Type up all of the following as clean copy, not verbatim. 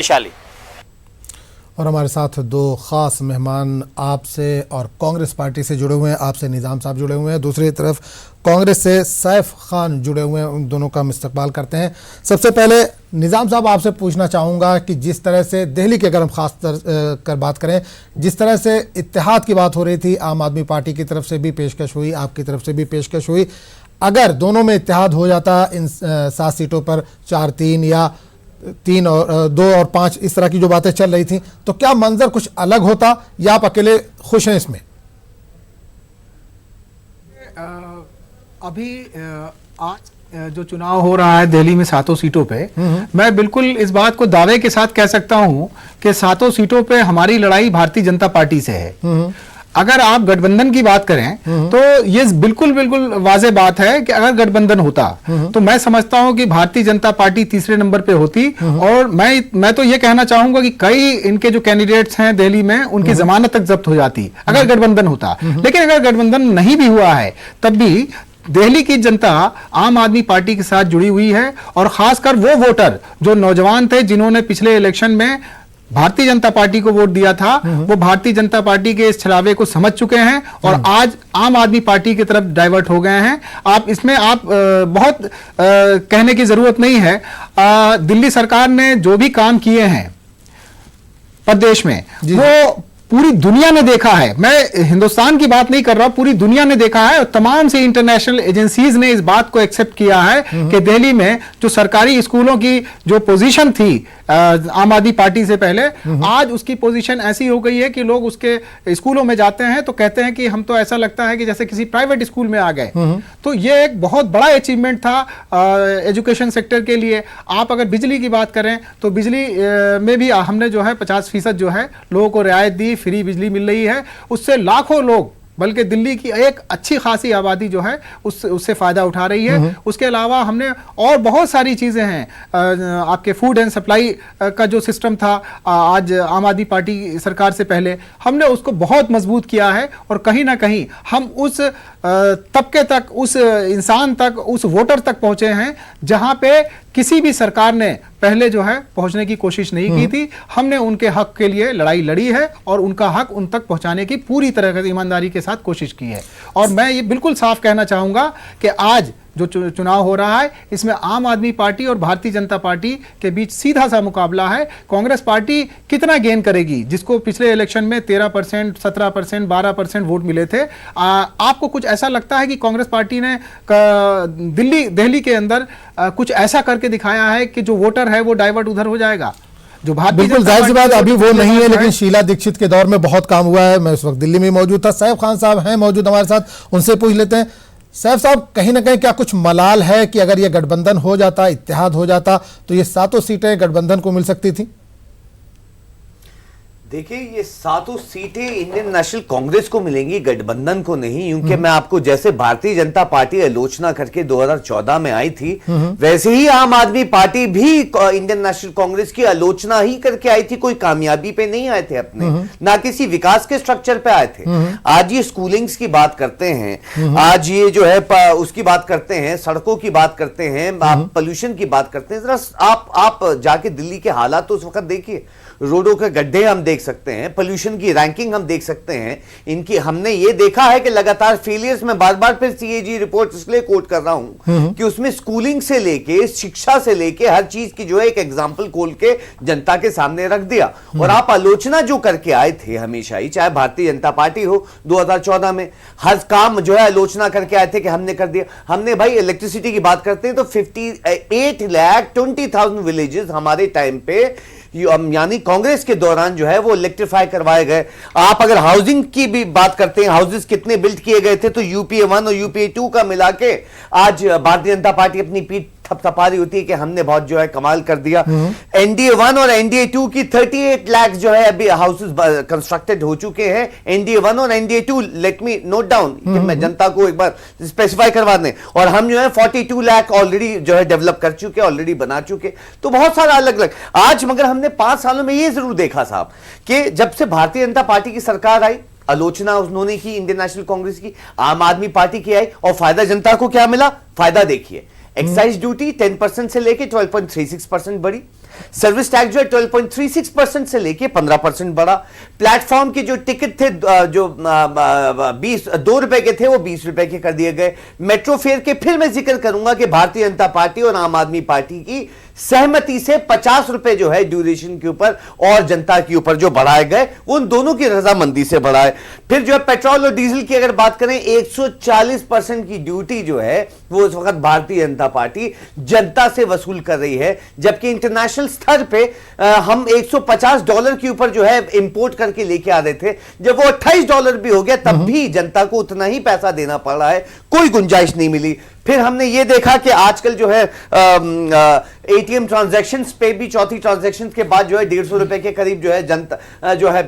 वैशाली। और हमारे साथ दो ख़ास मेहमान आपसे और कांग्रेस पार्टी से जुड़े हुए हैं। आपसे निज़ाम साहब जुड़े हुए हैं, दूसरी तरफ कांग्रेस से सैफ खान जुड़े हुए हैं। उन दोनों का हम इस्तकबाल करते हैं। सबसे पहले निज़ाम साहब, आपसे पूछना चाहूँगा कि जिस तरह से दिल्ली के अगर हम ख़ास कर बात करें, जिस तरह से इत्तेहाद की बात हो रही थी, आम आदमी पार्टी की तरफ से भी पेशकश हुई, आपकी तरफ से भी पेशकश हुई, अगर दोनों में इत्तेहाद हो जाता इन 7 सीटों पर 4-3 या 3 और 2 और 5 इस तरह की जो बातें चल रही थी, तो क्या मंजर कुछ अलग होता या आप अकेले खुश हैं इसमें? अभी आज जो चुनाव हो रहा है दिल्ली में 7 सीटों पे, मैं बिल्कुल इस बात को दावे के साथ कह सकता हूं कि 7 सीटों पे हमारी लड़ाई भारतीय जनता पार्टी से है। अगर आप गठबंधन की बात करें तो ये बिल्कुल वाज़ेह बात है कि अगर गठबंधन होता तो मैं समझता हूं कि भारतीय जनता पार्टी तीसरे नंबर पे होती। और मैं तो ये कहना चाहूंगा कि कई इनके जो कैंडिडेट्स हैं दिल्ली में, उनकी जमानत तक जब्त हो जाती अगर गठबंधन होता। लेकिन अगर गठबंधन नहीं भी हुआ है तब भी दिल्ली की जनता आम आदमी पार्टी के साथ जुड़ी हुई है। और खासकर वो वोटर जो नौजवान थे, जिन्होंने पिछले इलेक्शन में भारतीय जनता पार्टी को वोट दिया था, वो भारतीय जनता पार्टी के इस छलावे को समझ चुके हैं और आज आम आदमी पार्टी की तरफ डाइवर्ट हो गए हैं। आप इसमें बहुत कहने की जरूरत नहीं है। दिल्ली सरकार ने जो भी काम किए हैं प्रदेश में, वो पूरी दुनिया ने देखा है। मैं हिंदुस्तान की बात नहीं कर रहा, पूरी दुनिया ने देखा है और तमाम से इंटरनेशनल एजेंसीज ने इस बात को एक्सेप्ट किया है कि दिल्ली में जो सरकारी स्कूलों की जो पोजीशन थी आम आदमी पार्टी से पहले, आज उसकी पोजीशन ऐसी हो गई है कि लोग उसके स्कूलों में जाते हैं तो कहते हैं कि हम तो ऐसा लगता है कि जैसे किसी प्राइवेट स्कूल में आ गए। तो ये एक बहुत बड़ा अचीवमेंट था एजुकेशन सेक्टर के लिए। आप अगर बिजली की बात करें तो बिजली में भी हमने जो है 50% जो है लोगों को रियायत दी, फ्री बिजली मिल रही है। उससे लाखों लोग, बल्कि दिल्ली की एक अच्छी खासी आबादी जो है उससे फायदा उठा रही है। उसके अलावा हमने और बहुत सारी चीजें हैं। आपके फूड एंड सप्लाई का जो सिस्टम था आज आम आदमी पार्टी सरकार से पहले, हमने उसको बहुत मजबूत किया है। और कहीं ना कहीं हम उस तबके तक, उस इंसान तक, उस वोटर तक पहुंचे हैं जहां पे किसी भी सरकार ने पहले जो है पहुंचने की कोशिश नहीं की थी। हमने उनके हक के लिए लड़ाई लड़ी है और उनका हक उन तक पहुंचाने की पूरी तरह की ईमानदारी के साथ कोशिश की है। और मैं ये बिल्कुल साफ कहना चाहूंगा कि आज जो चुनाव हो रहा है, इसमें आम आदमी पार्टी और भारतीय जनता पार्टी के बीच सीधा सा मुकाबला है। कांग्रेस पार्टी कितना गेन करेगी, जिसको पिछले इलेक्शन में 13%, 17%, 12% वोट मिले थे। आपको कुछ ऐसा लगता है कि कांग्रेस पार्टी ने दिल्ली के अंदर कुछ ऐसा करके दिखाया है कि जो वोटर है वो डाइवर्ट उधर हो जाएगा? जो बिल्कुल जाहिर सी बात, अभी वो नहीं है, लेकिन शीला दीक्षित के दौर में बहुत काम हुआ है। मैं उस वक्त दिल्ली में मौजूद था। सैफ खान साहब हैं मौजूद हमारे साथ, उनसे पूछ लेते हैं। सैफ साहब, कहीं ना कहीं क्या कुछ मलाल है कि अगर ये गठबंधन हो जाता, इत्तेहाद हो जाता, तो ये 7 सीटें गठबंधन को मिल सकती थी? देखिए, ये 7 सीटें इंडियन नेशनल कांग्रेस को मिलेंगी, गठबंधन को नहीं। क्योंकि मैं आपको, जैसे भारतीय जनता पार्टी आलोचना करके 2014 में आई थी, वैसे ही आम आदमी पार्टी भी इंडियन नेशनल कांग्रेस की आलोचना ही करके आई थी। कोई कामयाबी पे नहीं आए थे अपने, ना किसी विकास के स्ट्रक्चर पे आए थे। आज ये स्कूलिंग्स की बात करते हैं, आज ये जो है उसकी बात करते हैं, सड़कों की बात करते हैं, आप पोल्यूशन की बात करते हैं। जरा आप जाके दिल्ली के हालात तो उस वक्त देखिए, रोडों के गड्ढे हम देख सकते हैं, पोल्यूशन की रैंकिंग हम देख सकते हैं इनकी। हमने ये देखा है कि लगातार फेलियर्स में बार-बार फिर सीएजी रिपोर्ट इसलिए कोट कर रहा हूं कि उसमें स्कूलिंग से लेके, शिक्षा से लेके हर चीज की जो है एक एग्जांपल खोल के जनता के सामने रख दिया। और आप आलोचना जो करके आए थे हमेशा ही, चाहे भारतीय जनता पार्टी हो, 2014 में हर काम जो है आलोचना करके आए थे कि हमने कर दिया। हमने भाई इलेक्ट्रिसिटी की बात करते हैं तो 58,20,000 विलेजेस हमारे टाइम पे, यानी कांग्रेस के दौरान जो है वो इलेक्ट्रीफाई करवाए गए। आप अगर हाउसिंग की भी बात करते हैं, हाउसेस कितने बिल्ड किए गए थे, तो यूपीए 1 और यूपीए 2 का मिला के आज भारतीय जनता पार्टी अपनी पीठ थपथपा रही होती है कि हमने बहुत जो है कमाल कर दिया। एनडीए 1 और एनडीए 2 की 38 लाख जो है अभी हाउसेस कंस्ट्रक्टेड हो चुके हैं। एनडीए 1 और NDA 2, let me note down कि मैं जनता को एक बार स्पेसिफाई करवा दें। और हम जो है 42 लाख ऑलरेडी जो है डेवलप कर चुके, ऑलरेडी बना चुके। तो बहुत सारा अलग अलग आज, मगर हमने 5 सालों में ये जरूर देखा साहब कि जब से भारतीय जनता पार्टी की सरकार आई, आलोचना उन्होंने की इंडियन नेशनल कांग्रेस की, आम आदमी पार्टी की आई, और फायदा जनता को क्या मिला? फायदा देखिए, एक्साइज ड्यूटी 10% से लेके 12.36% बढ़ी। सर्विस टैक्स जो है 12.36% से लेके 15% बढ़ा। प्लेटफॉर्म के जो टिकट थे जो 2 रुपए के थे वो 20 रुपए के कर दिए गए। मेट्रो फेयर के फिर मैं जिक्र करूंगा कि भारतीय जनता पार्टी और आम आदमी पार्टी की सहमति से 50 रुपए जो है ड्यूरेशन के ऊपर और जनता के ऊपर जो बढ़ाए गए उन दोनों की रजामंदी से बढ़ाए। फिर जो है पेट्रोल और डीजल की अगर बात करें 140% की ड्यूटी जो है वो इस वक्त भारतीय जनता पार्टी जनता से वसूल कर रही है, जबकि इंटरनेशनल स्तर पे हम $150 के ऊपर जो है इंपोर्ट करके लेके आ रहे थे। जब वो $28 भी हो गया तब भी जनता को उतना ही पैसा देना पड़ रहा है, कोई गुंजाइश नहीं मिली। फिर हमने ये देखा कि आजकल जो है एटीएम ट्रांजैक्शंस पे भी चौथी ट्रांजैक्शन के बाद जो है 150 रुपए के करीब जो है जनता जो है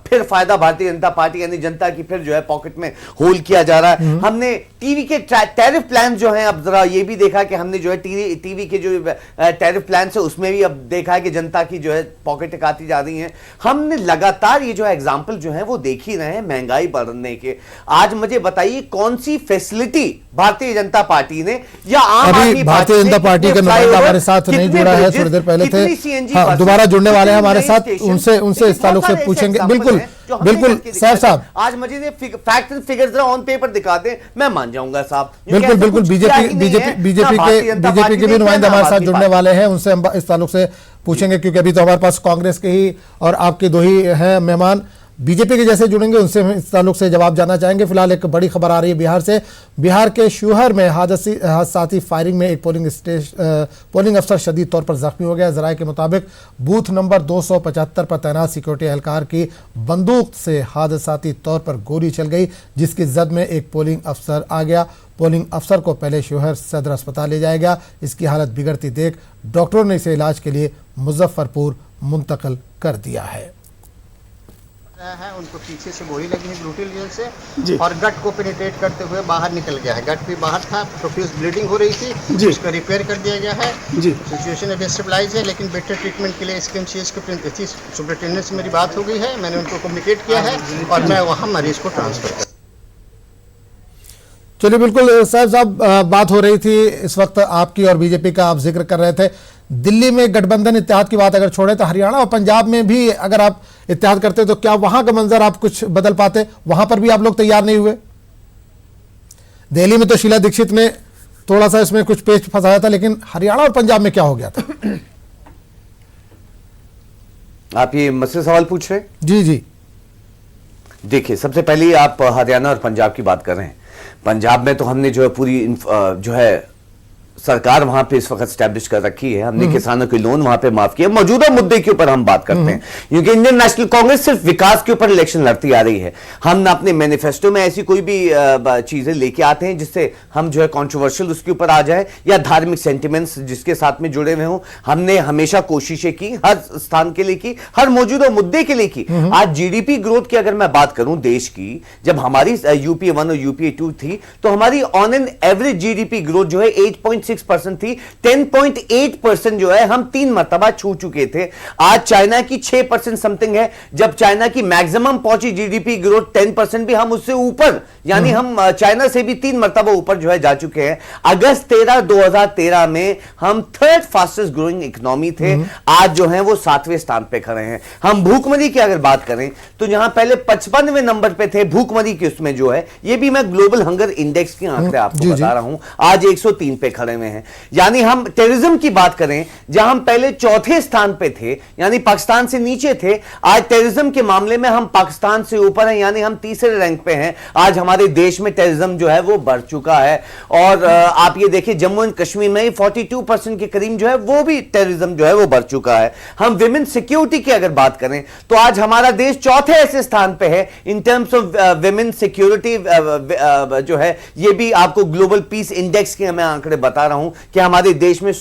फिर फायदा भारतीय जनता पार्टी यानी जनता की फिर जो है पॉकेट में होल किया जा रहा है। हमने टीवी के टैरिफ प्लान जो है अब जरा ये भी देखा कि हमने जो है टीवी के जो टैरिफ प्लान है उसमें भी अब देखा है कि जनता की जो है पॉकेट काटी जा रही है। हमने लगातार ये जो है एग्जाम्पल जो है वो देख ही रहे हैं महंगाई बढ़ने के। आज मुझे बताइए कौन सी फैसिलिटी भारतीय जनता पार्टी ने या आम आदमी भारतीय जनता पार्टी का नुमाइंदा हमारे साथ नहीं जुड़ा है, थोड़ी देर पहले थे, हाँ, दोबारा जुड़ने वाले हैं हमारे साथ, उनसे इस ताल्लुक से पूछेंगे। बिल्कुल बिल्कुल साहब साहब आज मुझे फैक्ट एंड फिगर्स जरा ऑन पेपर दिखा दें, मैं मान जाऊंगा साहब। बिल्कुल बिल्कुल बीजेपी के भी नुमाइंदा हमारे साथ जुड़ने वाले हैं, उनसे हम इस ताल्लुक से पूछेंगे क्योंकि अभी तो हमारे पास कांग्रेस के ही और आपके दो ही हैं मेहमान। बीजेपी के जैसे जुड़ेंगे उनसे हम इस ताल्लुक से जवाब जानना चाहेंगे। फिलहाल एक बड़ी खबर आ रही है बिहार से। बिहार के शिवहर में हादसाती फायरिंग में एक पोलिंग अफसर शदीद तौर पर जख्मी हो गया। जराये के मुताबिक बूथ नंबर 275 पर तैनात सिक्योरिटी एहलकार की बंदूक से हादसाती तौर पर गोली चल गई, जिसकी जद में एक पोलिंग अफसर आ गया। पोलिंग अफसर को पहले शिवहर सदर अस्पताल ले जाया गया। इसकी हालत बिगड़ती देख डॉक्टरों ने इसे इलाज के लिए मुजफ्फरपुर मुंतकिल कर दिया है। उनको पीछे से गोली लगी है ब्रूटल रीजन से और गट को पेनिट्रेट करते हुए बाहर निकल गया है। गट भी बाहर था, प्रोफ्यूज ब्लीडिंग हो रही थी, उसका रिपेयर कर दिया गया है। सिचुएशन अभी स्टेबलाइज है, लेकिन बेटर ट्रीटमेंट के लिए SKMCH के सुपरिटेंडेंट से मेरी बात हो गई है, मैंने उनको कम्युनिकेट किया है और मैं वहाँ मरीज को ट्रांसफर कर। चलिए बिल्कुल साहब बात हो रही थी इस वक्त आपकी और बीजेपी का, आप जिक्र कर रहे थे दिल्ली में गठबंधन इत्तेहाद की बात अगर छोड़े तो हरियाणा और पंजाब में भी अगर आप इत्तेहाद करते तो क्या वहां का मंजर आप कुछ बदल पाते? वहां पर भी आप लोग तैयार नहीं हुए। दिल्ली में तो शीला दीक्षित ने थोड़ा सा इसमें कुछ पेच फंसाया था, लेकिन हरियाणा और पंजाब में क्या हो गया था? आप ये मुझसे सवाल पूछ रहे हैं? जी जी देखिए, सबसे पहले आप हरियाणा और पंजाब की बात कर रहे हैं। पंजाब में तो हमने जो है पूरी जो है सरकार वहां पे इस वक्त स्टैब्लिश कर रखी है। हमने किसानों के लोन वहां पे माफ किया। मौजूदा मुद्दे के ऊपर हम बात करते हैं क्योंकि इंडियन नेशनल कांग्रेस सिर्फ विकास के ऊपर इलेक्शन लड़ती आ रही है। हम अपने मैनिफेस्टो में ऐसी कोई भी चीजें लेके आते हैं जिससे हम जो है कंट्रोवर्शियल उसके ऊपर आ जाए या धार्मिक सेंटिमेंट्स जिसके साथ में जुड़े हुए हों। हमने हमेशा कोशिशें की, हर स्थान के लिए की, हर मौजूदा मुद्दे के लिए की। आज जीडीपी ग्रोथ की अगर मैं बात करूं देश की, जब हमारी यूपीए 1 और यूपीए 2 थी तो हमारी on an average GDP growth जो है 8.6% थी। 10.8% जो है हम 3 मरतबा छू चुके थे। आज चाइना की 6% समथिंग है, जब चाइना की मैक्सिमम पहुंची जीडीपी ग्रोथ 10% भी हम उससे ऊपर, यानी हम चाइना से भी 3 मरतबा ऊपर जो है जा चुके हैं। अगस्त 2013 में हम 3rd फास्टेस्ट ग्रोइंग इकोनॉमी थे, आज जो है वो 7वें स्थान पे खड़े हैं। हम भूखमरी की अगर बात करें तो जहां पहले 55वें नंबर पे थे भूखमरी के, उसमें जो है ये भी मैं ग्लोबल हंगर इंडेक्स के आंकड़े आपको बता रहा हूं, आज 103 पे खड़े हुए हैं। यानी हम टेररिज्म की बात करें जहां हम पहले 4थे स्थान पे थे, यानी पाकिस्तान से नीचे थे, आज टेररिज्म के मामले में हम पाकिस्तान से ऊपर हैं, यानी हम 3रे रैंक पे हैं। आज हमारे देश में टेररिज्म जो है वो बढ़ चुका है। और आप ये देखिए जम्मू एंड कश्मीर में 42% के करीब जो है वो भी टेररिज्म जो है वो बढ़ चुका है। हम विमेन सिक्योरिटी की अगर बात करें तो आज हमारा देश 4थे ऐसे स्थान पे है in terms of women security जो है। ये भी आपको ग्लोबल पीस इंडेक्स के मैं आंकड़े बता रहा हूं कि हमारे देश में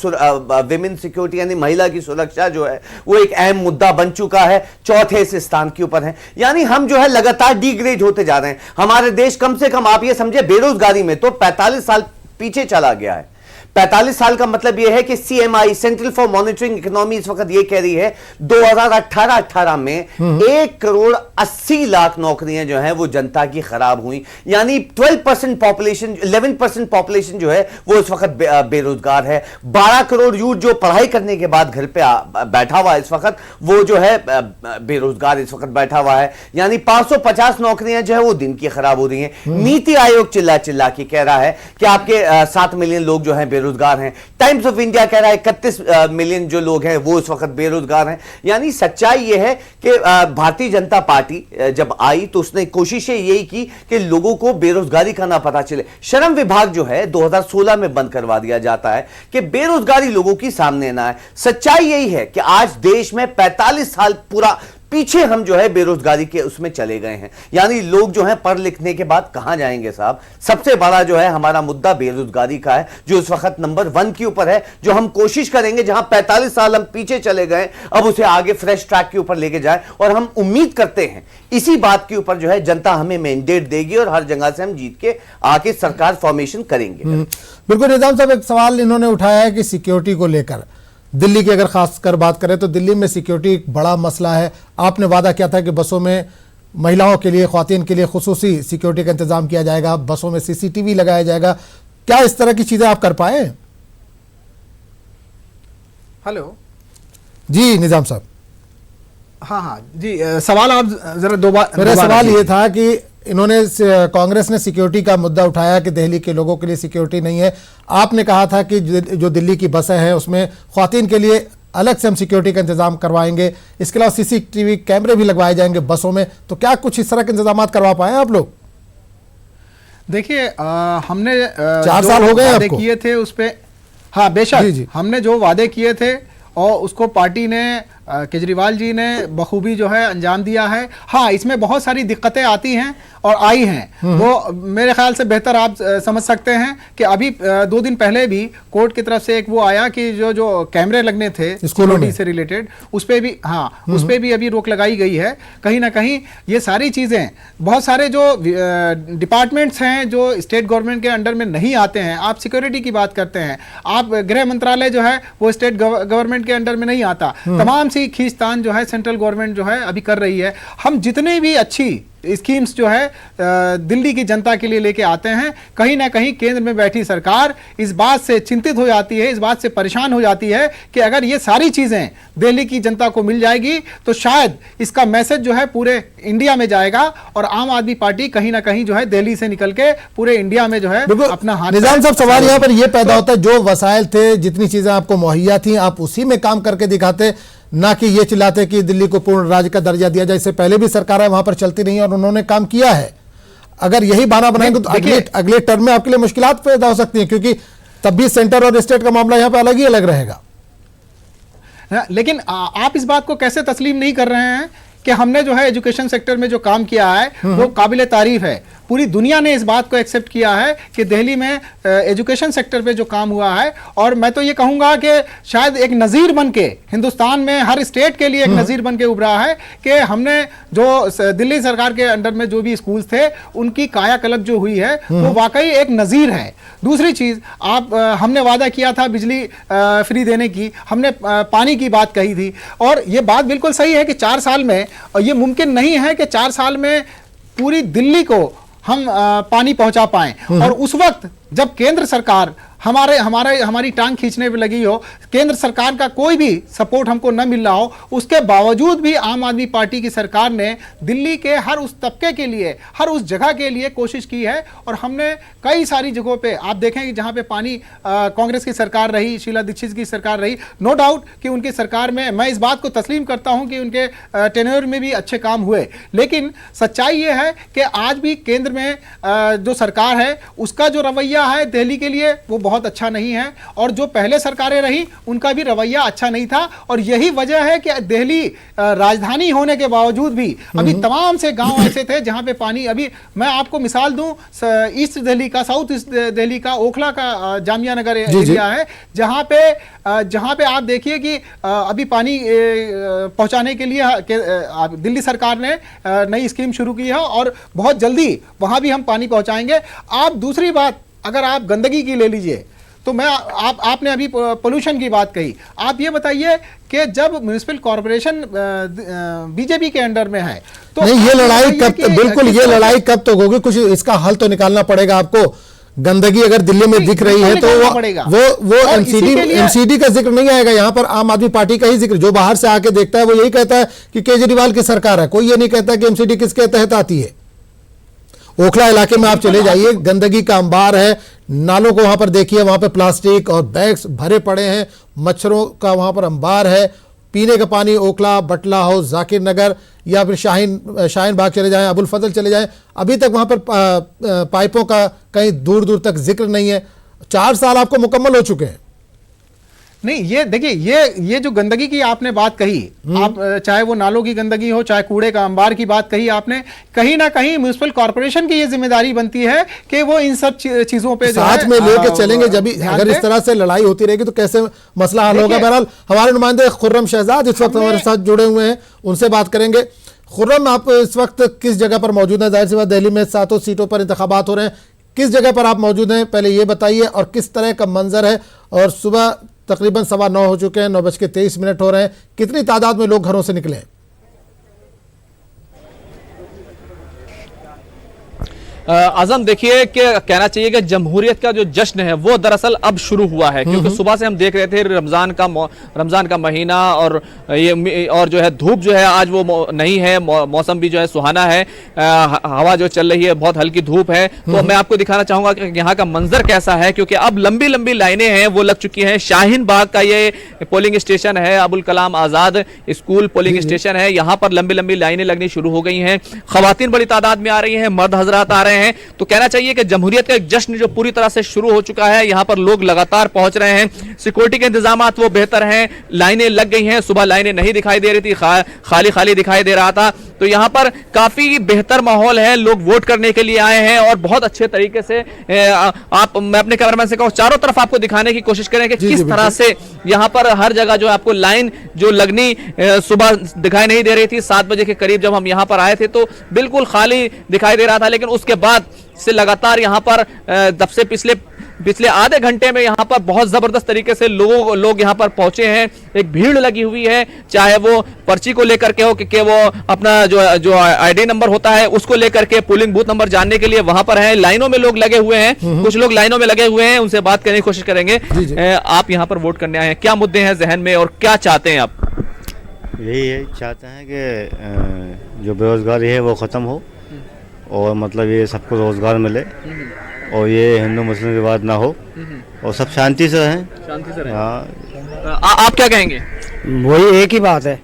विमेन सिक्योरिटी यानी महिला की सुरक्षा जो है वो एक अहम मुद्दा बन चुका है, 4थे से स्थान के ऊपर है। यानी हम जो है लगातार डिग्रेड होते जा रहे हैं। हमारे देश कम से कम आप ये समझे बेरोजगारी में तो 45 साल पीछे चला गया है। 45 साल का मतलब यह है कि CMI, central for monitoring economy, इस वक्त यह कह रही है 2018-18 में 1,80,00,000 नौकरियां जो हैं वो जनता की खराब हुई, यानी 11% पॉपुलेशन जो है वो इस वक्त बेरोजगार है। 12 करोड़ यूथ जो पढ़ाई करने के बाद घर पे बैठा हुआ है इस वक्त, वो जो है बेरोजगार इस वक्त बैठा हुआ है, यानी 550 नौकरियां जो है वो दिन की खराब हो रही हैं। नीति आयोग चिल्ला चिल्ला के कह रहा है कि आपके 7 मिलियन लोग जो हैं बेरोजगार हैं। टाइम्स ऑफ इंडिया कह रहा है 31 मिलियन जो लोग हैं वो इस वक्त बेरोजगार हैं। यानी सच्चाई यह है कि भारतीय जनता पार्टी जब आई तो उसने कोशिशें यही की कि लोगों को बेरोजगारी का ना पता चले। श्रम विभाग जो है 2016 में बंद करवा दिया जाता है कि बेरोजगारी लोगों की सामने ना आए। सच्चाई यही है कि आज देश में 45 साल पूरा पीछे हम जो है बेरोजगारी के उसमें चले गए हैं, यानी लोग जो है पढ़ लिखने के बाद कहां जाएंगे साहब। सबसे बड़ा जो है हमारा मुद्दा बेरोजगारी का है, जो इस वक्त नंबर 1 के ऊपर है, जो हम कोशिश करेंगे जहां 45 साल हम पीछे चले गए अब उसे आगे फ्रेश ट्रैक के ऊपर लेके जाए। और हम उम्मीद करते हैं इसी बात के ऊपर जो है जनता हमें मैंडेट देगी और हर जगह से हम जीत के आके सरकार फॉर्मेशन करेंगे। बिल्कुल निजाम साहब, एक सवाल इन्होंने उठाया है कि सिक्योरिटी को लेकर दिल्ली की अगर खासकर बात करें तो दिल्ली में सिक्योरिटी एक बड़ा मसला है। आपने वादा किया था कि बसों में महिलाओं के लिए, ख्वातीन के लिए खुसूसी सिक्योरिटी का इंतजाम किया जाएगा, बसों में CCTV लगाया जाएगा। क्या इस तरह की चीजें आप कर पाए? हेलो जी निजाम साहब। हाँ जी, सवाल आप जरा दोबारा। मेरा सवाल ये था कि इन्होंने, कांग्रेस ने सिक्योरिटी का मुद्दा उठाया कि दिल्ली के लोगों के लिए सिक्योरिटी नहीं है। आपने कहा था कि जो दिल्ली की बसें हैं उसमें ख्वातीन के लिए अलग से हम सिक्योरिटी का इंतजाम करवाएंगे, इसके अलावा CCTV कैमरे भी लगवाए जाएंगे बसों में। तो क्या कुछ इस तरह के इंतजाम करवा पाए आप लोग? देखिए, हमने 4 साल हो गए वादे आपको किए थे उस पे। हाँ बेशक, हमने जो वादे किए थे और उसको पार्टी ने, केजरीवाल जी ने बखूबी जो है अंजाम दिया है। हाँ, इसमें बहुत सारी दिक्कतें आती हैं और आई हैं, वो मेरे ख्याल से बेहतर आप समझ सकते हैं कि अभी 2 दिन पहले भी कोर्ट की तरफ से एक वो आया कि जो कैमरे लगने थे सिक्योरिटी से रिलेटेड, उस पे भी, हाँ उस पे भी अभी रोक लगाई गई है। कहीं ना कहीं ये सारी चीज़ें, बहुत सारे जो डिपार्टमेंट्स हैं जो स्टेट गवर्नमेंट के अंडर में नहीं आते हैं, आप सिक्योरिटी की बात करते हैं, आप गृह मंत्रालय जो है वो स्टेट गवर्नमेंट के अंडर में नहीं आता। तमाम सी खींचतान जो है सेंट्रल गवर्नमेंट जो है अभी कर रही है। हम जितने भी अच्छी स्कीम्स जो है दिल्ली की जनता के लिए लेके आते हैं, कहीं ना कहीं केंद्र में बैठी सरकार इस बात से चिंतित हो जाती है, इस बात से परेशान हो जाती है कि अगर ये सारी चीजें दिल्ली की जनता को मिल जाएगी तो शायद इसका मैसेज जो है पूरे इंडिया में जाएगा और आम आदमी पार्टी कहीं ना कहीं जो है दिल्ली से निकल के पूरे इंडिया में जो है अपना हाथ। निजाम साहब, सवाल यहाँ पर यह पैदा होता है, जो वसाइल थे, जितनी चीजें आपको मुहैया थी, आप उसी में काम करके दिखाते, ना कि ये चिल्लाते कि दिल्ली को पूर्ण राज्य का दर्जा दिया जाए। इससे पहले भी सरकारें वहां पर चलती रही और उन्होंने काम किया है। अगर यही बहाना बनाएंगे तो अगले टर्म में आपके लिए मुश्किलात पैदा हो सकती हैं, क्योंकि तब भी सेंटर और स्टेट का मामला यहां पर अलग ही अलग रहेगा। लेकिन आप इस बात को कैसे तस्लीम नहीं कर रहे हैं कि हमने जो है एजुकेशन सेक्टर में जो काम किया है वो काबिले तारीफ है। पूरी दुनिया ने इस बात को एक्सेप्ट किया है कि दिल्ली में एजुकेशन सेक्टर पे जो काम हुआ है, और मैं तो ये कहूँगा कि शायद एक नज़ीर बन के हिंदुस्तान में हर स्टेट के लिए एक नज़ीर बन के उभरा है कि हमने जो दिल्ली सरकार के अंडर में जो भी स्कूल्स थे उनकी कायाकल्प जो हुई है वो वाकई एक नज़ीर है। दूसरी चीज़, हमने वादा किया था बिजली फ्री देने की, हमने पानी की बात कही थी, और ये बात बिल्कुल सही है कि 4 साल में, और ये मुमकिन नहीं है कि 4 साल में पूरी दिल्ली को हम पानी पहुंचा पाएं। और उस वक्त जब केंद्र सरकार हमारी टांग खींचने पे लगी हो, केंद्र सरकार का कोई भी सपोर्ट हमको न मिल रहा हो, उसके बावजूद भी आम आदमी पार्टी की सरकार ने दिल्ली के हर उस तबके के लिए, हर उस जगह के लिए कोशिश की है। और हमने कई सारी जगहों पे आप देखें कि जहां पे पानी कांग्रेस की सरकार रही, शीला दीक्षित की सरकार रही, नो डाउट कि उनकी सरकार में, मैं इस बात को तस्लीम करता हूं कि उनके टेन्योर में भी अच्छे काम हुए, लेकिन सच्चाई ये है कि आज भी केंद्र में जो सरकार है उसका जो रवैया है दिल्ली के लिए वो बहुत अच्छा नहीं है, और जो पहले सरकारें रही उनका भी रवैया अच्छा नहीं था। और यही वजह है कि दिल्ली राजधानी होने के बावजूद भी अभी तमाम से गांव ऐसे थे जहां पे पानी, अभी मैं आपको मिसाल दूं, ईस्ट दिल्ली का, साउथ ईस्ट दिल्ली का ओखला का जामिया नगर एरिया है, जहां पे आप देखिए कि अभी पानी पहुंचाने के लिए दिल्ली सरकार ने नई स्कीम शुरू की है और बहुत जल्दी वहां भी हम पानी पहुंचाएंगे। आप दूसरी बात, अगर आप गंदगी की ले लीजिए तो मैं आपने अभी पोल्यूशन की बात कही, आप ये बताइए कि जब म्युनिसिपल कॉर्पोरेशन बीजेपी के अंडर में है तो नहीं, ये लड़ाई कब, बिल्कुल ये लड़ाई कब तक होगी? कुछ इसका हल तो निकालना पड़ेगा आपको। गंदगी अगर दिल्ली में दिख रही है तो वो एमसीडी का जिक्र नहीं आएगा यहाँ पर, आम आदमी पार्टी का ही जिक्र। जो बाहर से आके देखता है वो यही कहता है कि केजरीवाल की सरकार है, कोई ये नहीं कहता कि एमसीडी किसके तहत आती है। ओखला इलाके में आप चले जाइए, गंदगी का अंबार है, नालों को वहां पर देखिए, वहां पर प्लास्टिक और बैग्स भरे पड़े हैं, मच्छरों का वहां पर अंबार है। पीने का पानी ओखला, बटला हाउस, जाकिर नगर या फिर शाहीन बाग चले जाएं, अबुल फजल चले जाएं, अभी तक वहां पर पाइपों का कहीं दूर दूर तक जिक्र नहीं है। 4 साल आपको मुकम्मल हो चुके हैं। नहीं, ये देखिए, ये जो गंदगी की आपने बात कही, आप चाहे वो नालों की गंदगी हो, चाहे कूड़े का अंबार की बात कही आपने, कहीं ना कहीं म्युनिसिपल कॉर्पोरेशन की ये जिम्मेदारी बनती है कि वो इन सब चीजों पे साथ में लेके चलेंगे। जब अगर इस तरह से लड़ाई होती रहेगी तो कैसे मसला हल होगा? बहरहाल हमारे नुमाइंदे खुर्रम शहजाद इस वक्त हमारे साथ जुड़े हुए हैं, उनसे बात करेंगे। खुर्रम, आप इस वक्त किस जगह पर मौजूद हैं? जाहिर सी बात दिल्ली में 7 सीटों पर इंतखाबात हो रहे हैं, किस जगह पर आप मौजूद हैं पहले ये बताइए, और किस तरह का मंजर है? और सुबह तकरीबन 9:15 हो चुके हैं, 9:23 हो रहे हैं, कितनी तादाद में लोग घरों से निकले हैं? आजम, देखिए कि कहना चाहिए कि जमहूरियत का जो जश्न है वो दरअसल अब शुरू हुआ है, क्योंकि सुबह से हम देख रहे थे रमजान का महीना और ये और जो है धूप जो है आज वो नहीं है, मौसम भी जो है सुहाना है, हवा जो चल रही है बहुत हल्की धूप है। तो मैं आपको दिखाना चाहूंगा कि यहाँ का मंजर कैसा है, क्योंकि अब लंबी लंबी लाइनें हैं वो लग चुकी हैं। शाहीन बाग का ये पोलिंग स्टेशन है, Abul Kalam Azad school polling station है, यहाँ पर लंबी लंबी लाइनें लगनी शुरू हो गई हैं। खवातीन बड़ी तादाद में आ रही हैं, मर्द हजरात आ रहे हैं। तो कहना चाहिए कि जमहूरियत का एक जश्न जो पूरी तरह से शुरू हो चुका है, यहां पर लोग लगातार पहुंच रहे हैं। सिक्योरिटी के इंतजामात वो बेहतर हैं, लाइनें लग गई हैं, सुबह लाइनें नहीं दिखाई दे रही थी, खाली खाली दिखाई दे रहा था। तो यहां पर काफी बेहतर माहौल है, लोग वोट करने के लिए आए हैं और बहुत अच्छे तरीके से मैं अपने कैमरामैन से कहूं चारों तरफ आपको दिखाने की कोशिश करें कि किस तरह से यहां पर हर जगह जो आपको लाइन जो लगनी सुबह दिखाई नहीं दे रही थी। 7 बजे के करीब जब हम यहां पर आए थे तो बिल्कुल खाली दिखाई दे रहा था, लेकिन उसके बाद से लगातार यहां पर तब से पिछले आधे घंटे में यहां पर बहुत जबरदस्त तरीके से लोग यहां पर पहुंचे हैं। एक भीड़ लगी हुई है, चाहे वो पर्ची को लेकर के हो कि वो अपना जो आईडी नंबर होता है उसको लेकर के पोलिंग बूथ नंबर जानने के लिए वहां पर है। लाइनों में लोग लगे हुए हैं, कुछ लोग लाइनों में लगे हुए हैं, उनसे बात करने की कोशिश करेंगे। आप यहां पर वोट करने आए हैं, क्या मुद्दे हैं जहन में और क्या चाहते हैं आप? यही चाहते हैं कि जो बेरोजगारी है वो ख़त्म हो और मतलब ये सबको रोजगार मिले और ये हिंदू मुस्लिम विवाद ना हो और सब शांति से रहें। हाँ, आप क्या कहेंगे? वही एक ही बात है,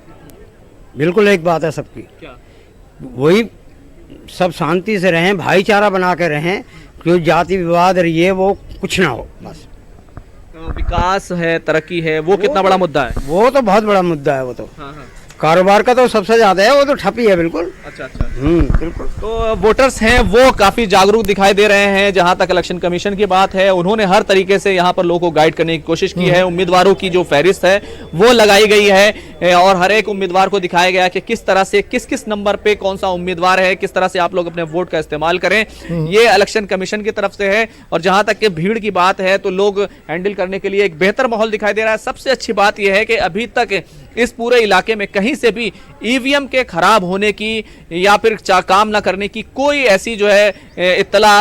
बिल्कुल एक बात है सबकी। क्या? वही सब शांति से रहें, भाईचारा बना के रहें, कोई जाति विवाद ये वो कुछ ना हो बस। विकास है, तरक्की है, वो कितना बड़ा मुद्दा है? वो तो बहुत बड़ा मुद्दा है। वो तो हाँ हाँ। कारोबार का तो सबसे ज्यादा है, वो तो ठप ही है बिल्कुल। अच्छा अच्छा। बिल्कुल। तो वोटर्स हैं वो काफी जागरूक दिखाई दे रहे हैं। जहां तक इलेक्शन कमीशन की बात है, उन्होंने हर तरीके से यहां पर लोगों को गाइड करने की कोशिश की है। उम्मीदवारों की जो फहरिस्त है वो लगाई गई है और हर एक उम्मीदवार को दिखाया गया कि किस तरह से किस किस नंबर पे कौन सा उम्मीदवार है, किस तरह से आप लोग अपने वोट का इस्तेमाल करें, ये इलेक्शन कमीशन की तरफ से है। और जहां तक कि भीड़ की बात है तो लोग हैंडल करने के लिए एक बेहतर माहौल दिखाई दे रहा है। सबसे अच्छी बात यह है कि अभी तक इस पूरे इलाके में कहीं से भी ईवीएम के खराब होने की या फिर काम ना करने की कोई ऐसी जो है इत्तला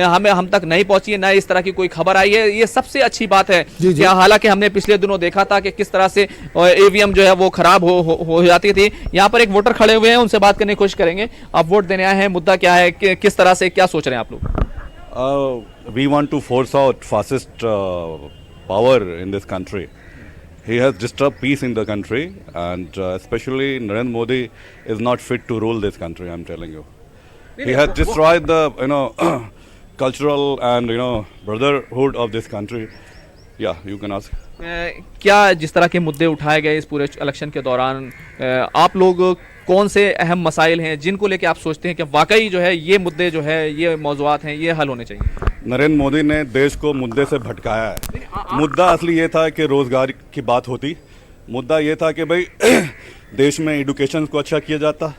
हम तक नहीं पहुंची है, ना इस तरह की कोई खबर आई है। ये सबसे अच्छी बात है। हालांकि हमने पिछले दिनों देखा था कि किस तरह से ईवीएम जो है वो खराब हो जाती थी। यहाँ पर एक वोटर खड़े हुए हैं, उनसे बात करने की कोशिश करेंगे। आप वोट देने आए हैं, मुद्दा क्या है, किस तरह से क्या सोच रहे हैं आप लोग? We want to force out fascist power in this country. He has disturbed peace in the country, and especially Narendra Modi is not fit to rule this country. I'm telling you, he has destroyed the cultural and brotherhood of this country. Yeah, you can ask. क्या जिस तरह के मुद्दे उठाए गए इस पूरे election के दौरान, आप लोग कौन से अहम मसाइल हैं जिनको लेके आप सोचते हैं कि वाकई जो है ये मुद्दे जो है ये मौज़ूआत हैं ये हल होने चाहिए? नरेंद्र मोदी ने देश को मुद्दे से भटकाया है। मुद्दा असली ये था कि रोजगार की बात होती, मुद्दा ये था कि भाई देश में एजुकेशन को अच्छा किया जाता,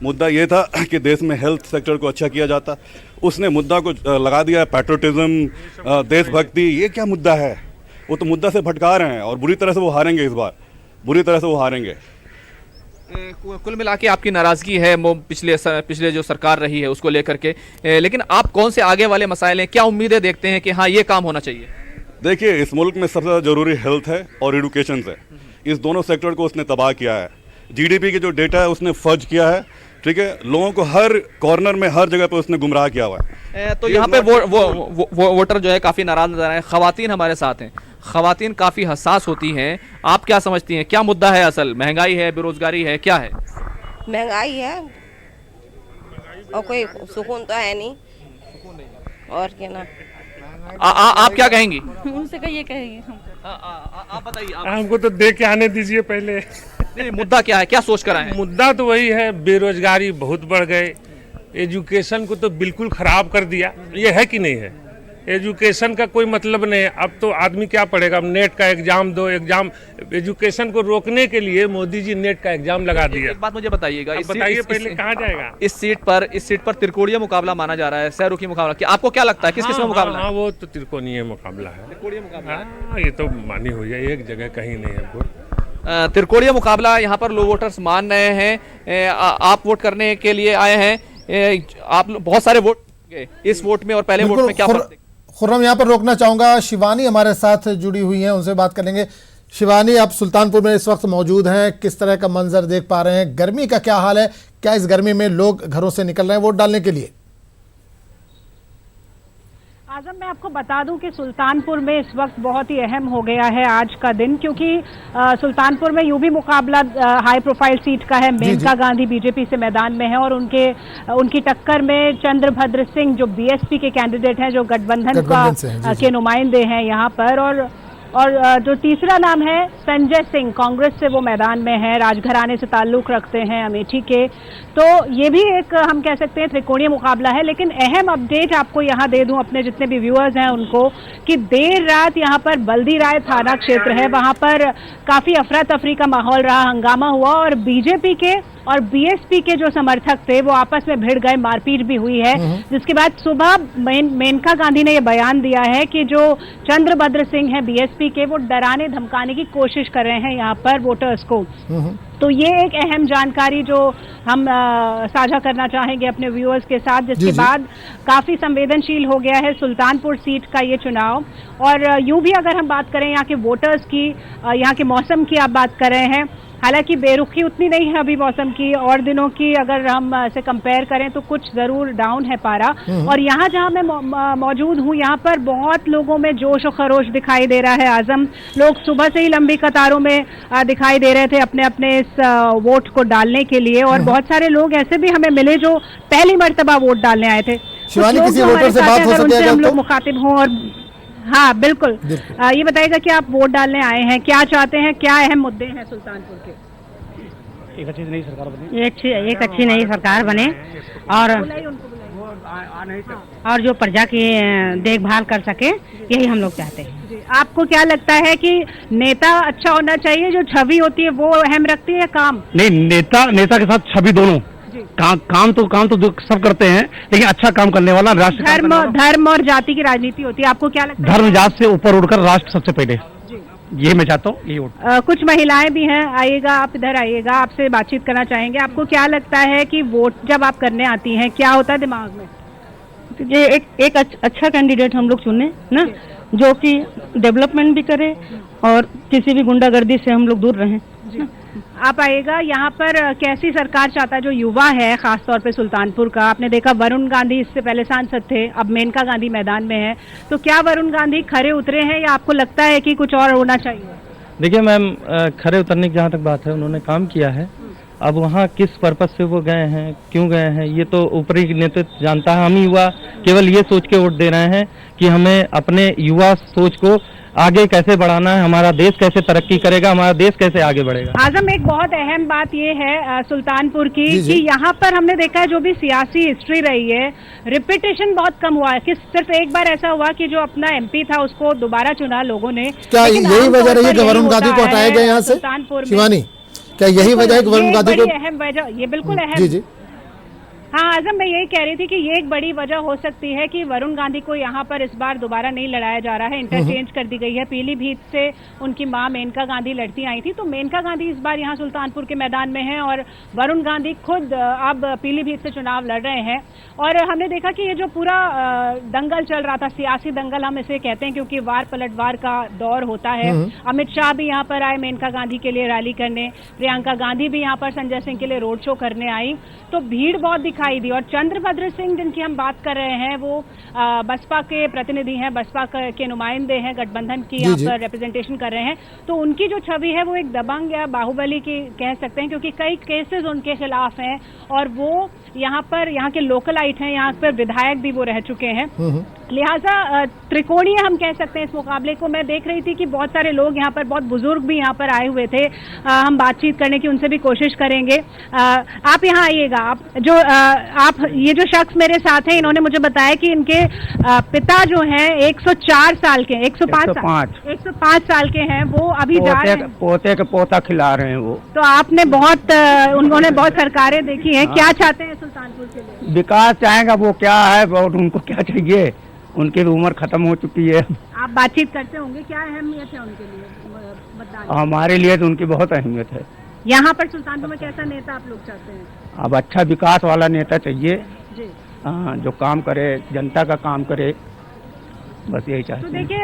मुद्दा ये था कि देश में हेल्थ सेक्टर को अच्छा किया जाता। उसने मुद्दा को लगा दिया पैट्रियोटिज्म, देशभक्ति। ये क्या मुद्दा है? वो तो मुद्दा से भटका रहे हैं और बुरी तरह से वो हारेंगे, इस बार बुरी तरह से वो हारेंगे। कुल मिला के आपकी नाराजगी है पिछले जो सरकार रही है उसको लेकर के, लेकिन आप कौन से आगे वाले मसाइल हैं, क्या उम्मीदें देखते हैं कि हाँ ये काम होना चाहिए? देखिए, इस मुल्क में सबसे ज़्यादा जरूरी हेल्थ है और एजुकेशन है। इस दोनों सेक्टर को उसने तबाह किया है। जीडीपी के जो डेटा है उसने फर्ज किया है, ठीक है, लोगों को हर कॉर्नर में हर जगह पे उसने गुमराह किया हुआ है। तो यहाँ पे वोटर जो है काफी नाराज नजर आए। खवातीन हमारे साथ हैं, खवातीन काफी हसास होती हैं, आप क्या समझती हैं क्या मुद्दा है? असल महंगाई है, बेरोजगारी है, क्या है? महंगाई है और कोई सुकून तो है नहीं, और क्या ना। आप क्या कहेंगी? उनसे कहिए कहेंगे हम। आप बताइए। हमको तो देख के आने दीजिए पहले। नहीं, मुद्दा क्या है, क्या सोच कर आए हैं? मुद्दा तो वही है, बेरोजगारी बहुत बढ़ गए, एजुकेशन को तो बिल्कुल खराब कर दिया। ये है कि नहीं है? एजुकेशन का कोई मतलब नहीं है। अब तो आदमी क्या पढ़ेगा? नेट का एग्जाम दो, एग्जाम। एजुकेशन को रोकने के लिए मोदी जी नेट का एग्जाम लगा दिया। एक बात मुझे बताइएगा, बताइए पहले कहाँ जाएगा? इस सीट पर त्रिकोणीय मुकाबला माना जा रहा है, सहरुखी मुकाबला। क्या आपको क्या लगता है किस किस में मुकाबला? हाँ, वो तो त्रिकोणीय मुकाबला है। त्रिकोणीय मुकाबला, हाँ, ये तो मानी हुई है, एक जगह कहीं नहीं है। त्रिकोणीय मुकाबला यहाँ पर लोग वोटर्स मान रहे हैं। आप वोट करने के लिए आए हैं, आप बहुत सारे वोट इस वोट में और पहले वोट में क्या फर्क? खुर्रम, यहाँ पर रोकना चाहूंगा, शिवानी हमारे साथ जुड़ी हुई हैं, उनसे बात करेंगे। शिवानी, आप सुल्तानपुर में इस वक्त मौजूद हैं, किस तरह का मंजर देख पा रहे हैं? गर्मी का क्या हाल है? क्या इस गर्मी में लोग घरों से निकल रहे हैं वोट डालने के लिए? आजम, मैं आपको बता दूं कि सुल्तानपुर में इस वक्त बहुत ही अहम हो गया है आज का दिन, क्योंकि सुल्तानपुर में यूं भी मुकाबला हाई प्रोफाइल सीट का है। मेनका गांधी बीजेपी से मैदान में है और उनकी टक्कर में चंद्रभद्र सिंह जो बीएसपी के कैंडिडेट हैं, जो गठबंधन के नुमाइंदे हैं यहाँ पर, और जो तीसरा नाम है संजय सिंह, कांग्रेस से वो मैदान में है, राजघराने से ताल्लुक रखते हैं, अमेठी के। तो ये भी एक हम कह सकते हैं त्रिकोणीय मुकाबला है। लेकिन अहम अपडेट आपको यहाँ दे दूं अपने जितने भी व्यूअर्स हैं उनको, कि देर रात यहाँ पर बल्दी राय थाना क्षेत्र है, वहां पर काफी अफरा तफरी का माहौल रहा, हंगामा हुआ और बीजेपी के और बीएसपी के जो समर्थक थे वो आपस में भिड़ गए, मारपीट भी हुई है। जिसके बाद सुबह मेनका गांधी ने ये बयान दिया है कि जो चंद्रभद्र सिंह है बीएसपी के, वो डराने धमकाने की कोशिश कर रहे हैं यहाँ पर वोटर्स को। तो ये एक अहम जानकारी जो हम साझा करना चाहेंगे अपने व्यूअर्स के साथ, जिसके बाद काफी संवेदनशील हो गया है सुल्तानपुर सीट का ये चुनाव। और यूं भी अगर हम बात करें यहाँ के वोटर्स की, यहाँ के मौसम की आप बात कर रहे हैं, हालांकि बेरुखी उतनी नहीं है अभी मौसम की, और दिनों की अगर हम इसे कंपेयर करें तो कुछ जरूर डाउन है पारा। और यहाँ जहाँ मैं मौजूद हूँ, यहाँ पर बहुत लोगों में जोश और खरोश दिखाई दे रहा है। आजम, लोग सुबह से ही लंबी कतारों में दिखाई दे रहे थे अपने अपने इस वोट को डालने के लिए, और बहुत सारे लोग ऐसे भी हमें मिले जो पहली मरतबा वोट डालने आए थे। शिवानी, किसी वोटर से बात हो सकती है हम लोग मुखातिब हों? और हाँ बिल्कुल, ये बताइएगा कि आप वोट डालने आए हैं, क्या चाहते हैं, क्या अहम मुद्दे हैं सुल्तानपुर के? एक अच्छी नई सरकार बने, एक अच्छी नई सरकार बने, और जो प्रजा की देखभाल कर सके, यही हम लोग चाहते हैं। आपको क्या लगता है कि नेता अच्छा होना चाहिए, जो छवि होती है वो अहम रखती है या काम? नहीं, नेता के साथ छवि दोनों। काम तो सब करते हैं, लेकिन अच्छा काम करने वाला राष्ट्र। धर्म और जाति की राजनीति होती है, आपको क्या लगता है? धर्म जात से ऊपर उठकर राष्ट्र सबसे पहले, ये मैं चाहता हूँ, ये वोट। कुछ महिलाएं भी हैं, आइएगा, आप इधर आइएगा, आपसे बातचीत करना चाहेंगे। आपको क्या लगता है कि वोट जब आप करने आती हैं, क्या होता है दिमाग में? ये एक अच्छा कैंडिडेट हम लोग चुने ना, जो कि डेवलपमेंट भी करे और किसी भी गुंडागर्दी से हम लोग दूर रहें। आप आइएगा, यहाँ पर कैसी सरकार चाहता है जो युवा है, खासतौर पे सुल्तानपुर का? आपने देखा वरुण गांधी इससे पहले सांसद थे, अब मेनका गांधी मैदान में है, तो क्या वरुण गांधी खरे उतरे हैं या आपको लगता है कि कुछ और होना चाहिए? देखिए मैम, खरे उतरने की जहाँ तक बात है, उन्होंने काम किया है। अब वहाँ किस पर्पज से वो गए हैं, क्यों गए हैं, ये तो ऊपरी नेतृत्व जानता है। हम युवा केवल ये सोच के वोट दे रहे हैं कि हमें अपने युवा सोच को आगे कैसे बढ़ाना है, हमारा देश कैसे तरक्की करेगा, हमारा देश कैसे आगे बढ़ेगा। आजम, एक बहुत अहम बात ये है सुल्तानपुर की कि यहाँ पर हमने देखा है जो भी सियासी हिस्ट्री रही है, रिपीटेशन बहुत कम हुआ है। कि सिर्फ एक बार ऐसा हुआ कि जो अपना एमपी था उसको दोबारा चुना लोगों ने। क्या यही वजह रही है कि वरुण गांधी को हटाया गया यहाँ से? शिवानी, क्या यही वजह है कि वरुण गांधी को? अहम वजह, ये बिल्कुल अहम। जी। हाँ आजम, मैं यही कह रही थी कि ये एक बड़ी वजह हो सकती है कि वरुण गांधी को यहाँ पर इस बार दोबारा नहीं लड़ाया जा रहा है, इंटरचेंज कर दी गई है। पीलीभीत से उनकी मां मेनका गांधी लड़ती आई थी, तो मेनका गांधी इस बार यहाँ सुल्तानपुर के मैदान में है और वरुण गांधी खुद अब पीलीभीत से चुनाव लड़ रहे हैं। और हमने देखा कि ये जो पूरा दंगल चल रहा था, सियासी दंगल हम इसे कहते हैं क्योंकि वार पलटवार का दौर होता है। अमित शाह भी यहाँ पर आए मेनका गांधी के लिए रैली करने, प्रियंका गांधी भी यहाँ पर संजय सिंह के लिए रोड शो करने आई, तो भीड़ बहुत दिखाई दी। और चंद्रभद्र सिंह जिनकी हम बात कर रहे हैं वो बसपा के प्रतिनिधि हैं, बसपा के नुमाइंदे हैं, गठबंधन की यहाँ पर रिप्रेजेंटेशन कर रहे हैं। तो उनकी जो छवि है वो एक दबंग या बाहुबली की कह सकते हैं क्योंकि कई केसेस उनके खिलाफ हैं और वो यहाँ के लोकलाइट हैं, यहाँ पर विधायक भी वो रह चुके हैं। लिहाजा त्रिकोणीय हम कह सकते हैं इस मुकाबले को। मैं देख रही थी कि बहुत सारे लोग यहाँ पर, बहुत बुजुर्ग भी यहाँ पर आए हुए थे। हम बातचीत करने की उनसे भी कोशिश करेंगे। आप यहाँ आइएगा। आप ये जो शख्स मेरे साथ हैं, इन्होंने मुझे बताया कि इनके पिता जो हैं 104 साल के, 105 साल के हैं, वो अभी जा रहे हैं, पोते का पोता खिला रहे हैं वो। तो आपने उन्होंने बहुत सरकारें देखी हैं, क्या चाहते हैं सुल्तानपुर के लिए? विकास चाहेगा, वो क्या है और उनको क्या चाहिए, उनकी तो उम्र खत्म हो चुकी है। आप बातचीत करते होंगे, क्या अहमियत है उनके लिए मतदान? हमारे लिए तो उनकी बहुत अहमियत है। यहाँ पर सुल्तानपुर में कैसा नेता आप लोग चाहते हैं? अब अच्छा विकास वाला नेता चाहिए जी। जो काम करे, जनता का काम करे, बस यही चाहते हैं। तो देखिए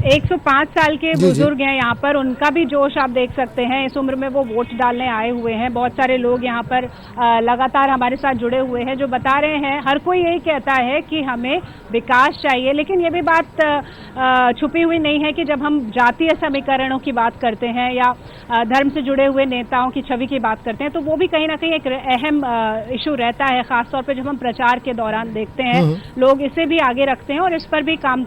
105 साल के बुजुर्ग हैं यहाँ पर, उनका भी जोश आप देख सकते हैं। इस उम्र में वो वोट डालने आए हुए हैं। बहुत सारे लोग यहाँ पर लगातार हमारे साथ जुड़े हुए हैं जो बता रहे हैं, हर कोई यही कहता है कि हमें विकास चाहिए। लेकिन ये भी बात छुपी हुई नहीं है कि जब हम जातीय समीकरणों की बात करते हैं या धर्म से जुड़े हुए नेताओं की छवि की बात करते हैं तो वो भी कहीं ना कहीं एक अहम इशू रहता है, खासतौर पर जब हम प्रचार के दौरान देखते हैं लोग इसे भी आगे रखते हैं और इस पर भी काम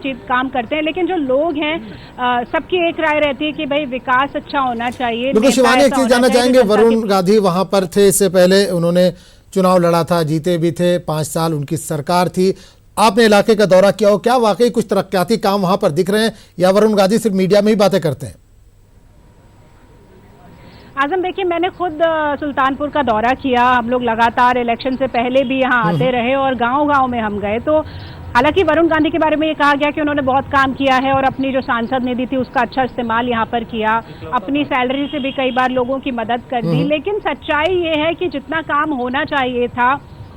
करते हैं। लेकिन जो लोग हैं सबकी एक राय रहती है कि भाई विकास अच्छा होना चाहिए। बिल्कुल शिवानी, एक चीज जानना चाहेंगे, वरुण गांधी वहां पर थे, इससे पहले उन्होंने चुनाव लड़ा था, जीते भी थे, 5 साल उनकी सरकार थी। आपने इलाके का दौरा किया हो, क्या वाकई कुछ तरक्याती काम वहां पर दिख रहे हैं या वरुण गांधी सिर्फ मीडिया में ही बातें करते हैं? आजम देखिए, मैंने खुद सुल्तानपुर का दौरा किया। हम लोग लगातार इलेक्शन से पहले भी यहाँ आते रहे और गांव-गांव में हम गए। तो हालांकि वरुण गांधी के बारे में ये कहा गया कि उन्होंने बहुत काम किया है और अपनी जो सांसद निधि थी उसका अच्छा इस्तेमाल यहाँ पर किया, अपनी सैलरी से भी कई बार लोगों की मदद कर दी। लेकिन सच्चाई ये है कि जितना काम होना चाहिए था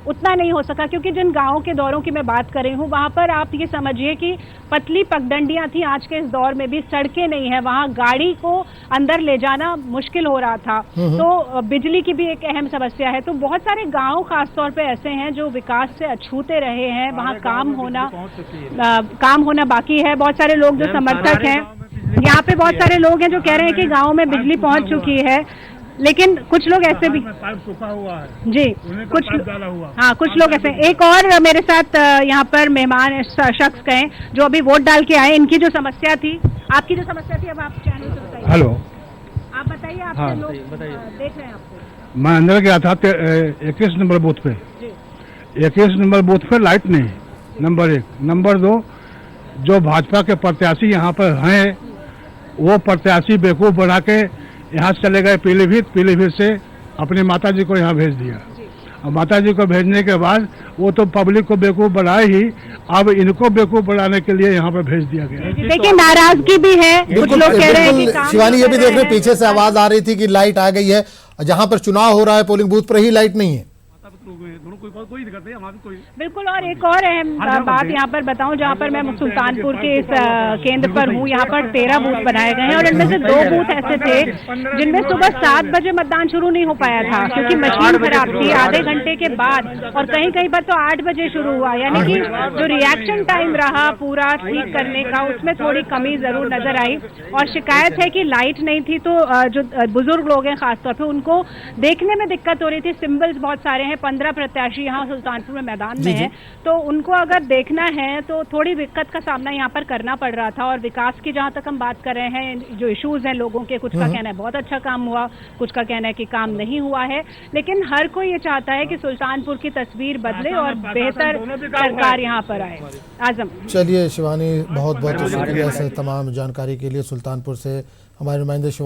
उतना नहीं हो सका, क्योंकि जिन गाँव के दौरों की मैं बात कर रही हूँ वहाँ पर आप ये समझिए कि पतली पगडंडियां थी। आज के इस दौर में भी सड़कें नहीं है, वहाँ गाड़ी को अंदर ले जाना मुश्किल हो रहा था। तो बिजली की भी एक अहम समस्या है। तो बहुत सारे गांव खासतौर पे ऐसे हैं जो विकास से अछूते रहे हैं, वहाँ काम होना बाकी है। बहुत सारे लोग जो समर्थक हैं यहाँ पे, बहुत सारे लोग हैं जो कह रहे हैं कि गाँव में बिजली पहुँच चुकी है, लेकिन कुछ लोग ऐसे भी सूखा हुआ है जी, कुछ लोग ऐसे। एक और मेरे साथ यहाँ पर मेहमान शख्स कहें जो अभी वोट डाल के आए, इनकी जो समस्या थी, आपकी जो समस्या थी, अब आप चैनल से बताइए। हेलो, आप बताइए, आपके लोग देख रहे हैं आपको। मैं अंदर गया था 21 नंबर बूथ पे। 21 नंबर बूथ पे लाइट नहीं, नंबर 1। नंबर 2, जो भाजपा के प्रत्याशी यहाँ पर हैं वो प्रत्याशी बेवकूफ बना के यहाँ चले गए पीलीभीत से अपनी माताजी को यहाँ भेज दिया। और माताजी को भेजने के बाद वो तो पब्लिक को बेवकूफ बनाए ही, अब इनको बेवकूफ बनाने के लिए यहाँ पर भेज दिया गया। देखिए नाराजगी भी है, कुछ लोग कह रहे हैं कि शिवानी ये भी देख रहे, पीछे से आवाज आ रही थी कि लाइट आ गई है, जहाँ पर चुनाव हो रहा है पोलिंग बूथ पर ही लाइट नहीं है। बिल्कुल। और एक और अहम बात यहाँ पर बताऊं, जहाँ पर मैं सुल्तानपुर के इस केंद्र पर हूँ, यहाँ पर 13 बूथ बनाए गए हैं और इनमें से 2 बूथ ऐसे थे जिनमें सुबह 7 बजे मतदान शुरू नहीं हो पाया था क्योंकि मशीन खराब थी। आधे घंटे के बाद, और कहीं कहीं पर तो 8 बजे शुरू हुआ, यानी कि जो रिएक्शन टाइम रहा पूरा ठीक करने का, उसमें थोड़ी कमी जरूर नजर आई। और शिकायत है कि लाइट नहीं थी, तो जो बुजुर्ग लोग हैं खासतौर पर, उनको देखने में दिक्कत हो रही थी। सिंबल्स बहुत सारे हैं, 15 प्रत्याशी यहाँ सुल्तानपुर में मैदान में है, तो उनको अगर देखना है तो थोड़ी दिक्कत का सामना यहाँ पर करना पड़ रहा था। और विकास की जहाँ तक हम बात कर रहे हैं, जो इश्यूज हैं लोगों के, कुछ का कहना है बहुत अच्छा काम हुआ, कुछ का कहना है कि काम नहीं हुआ है। लेकिन हर कोई ये चाहता है कि सुल्तानपुर की तस्वीर बदले और बेहतर सरकार यहाँ पर आए। आजम, चलिए शिवानी, बहुत बहुत शुक्रिया तमाम जानकारी के लिए। सुल्तानपुर से हमारे नुमाइंदे